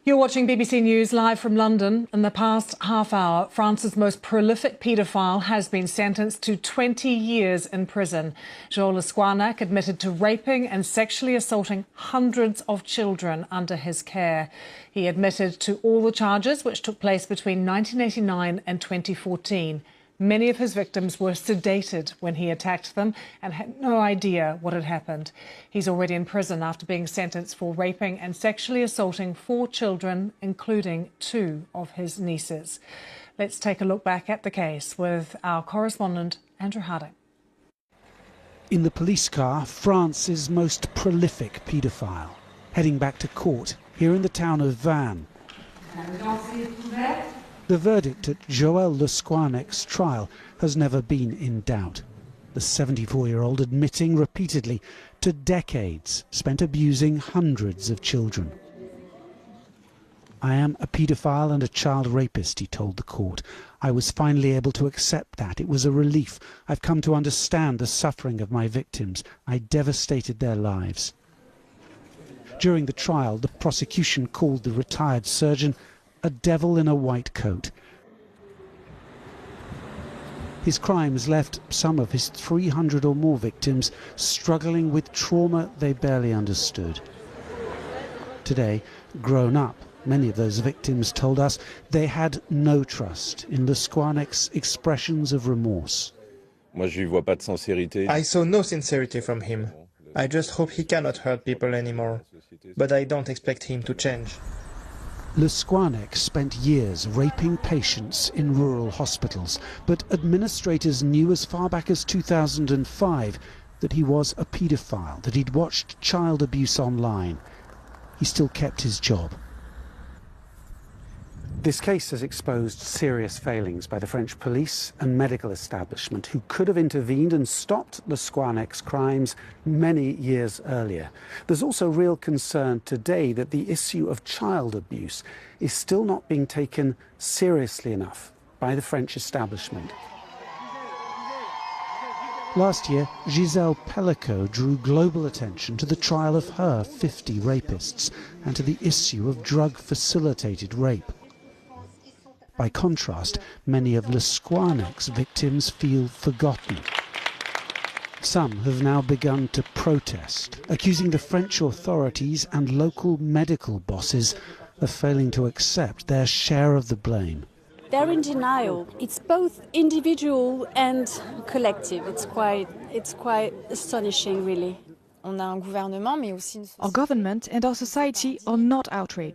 You're watching BBC News live from London. In the past half hour, France's most prolific paedophile has been sentenced to 20 years in prison. Scouarnec admitted to raping and sexually assaulting hundreds of children under his care. He admitted to all the charges, which took place between 1989 and 2014. Many of his victims were sedated when he attacked them and had no idea what had happened. He's already in prison after being sentenced for raping and sexually assaulting 4 children, including 2 of his nieces. Let's take a look back at the case with our correspondent, Andrew Harding. In the police car, France's most prolific paedophile, heading back to court here in the town of Vannes. The verdict at Joël Le Scouarnec's trial has never been in doubt. The 74-year-old admitting repeatedly to decades spent abusing hundreds of children. "I am a paedophile and a child rapist," he told the court. "I was finally able to accept that. It was a relief. I've come to understand the suffering of my victims. I devastated their lives." During the trial, the prosecution called the retired surgeon a devil in a white coat. His crimes left some of his 300 or more victims struggling with trauma they barely understood. Today, grown up, many of those victims told us they had no trust in Le Scouarnec's expressions of remorse. I saw no sincerity from him. I just hope he cannot hurt people anymore. But I don't expect him to change. Le Scouarnec spent years raping patients in rural hospitals, but administrators knew as far back as 2005 that he was a paedophile, that he'd watched child abuse online. He still kept his job. This case has exposed serious failings by the French police and medical establishment, who could have intervened and stopped Le Scouarnec's crimes many years earlier. There's also real concern today that the issue of child abuse is still not being taken seriously enough by the French establishment. Last year, Gisèle Pellico drew global attention to the trial of her 50 rapists and to the issue of drug-facilitated rape. By contrast, many of Le Scouarnec's victims feel forgotten. Some have now begun to protest, accusing the French authorities and local medical bosses of failing to accept their share of the blame. They're in denial. It's both individual and collective. It's quite astonishing, really. Our government and our society are not outraged.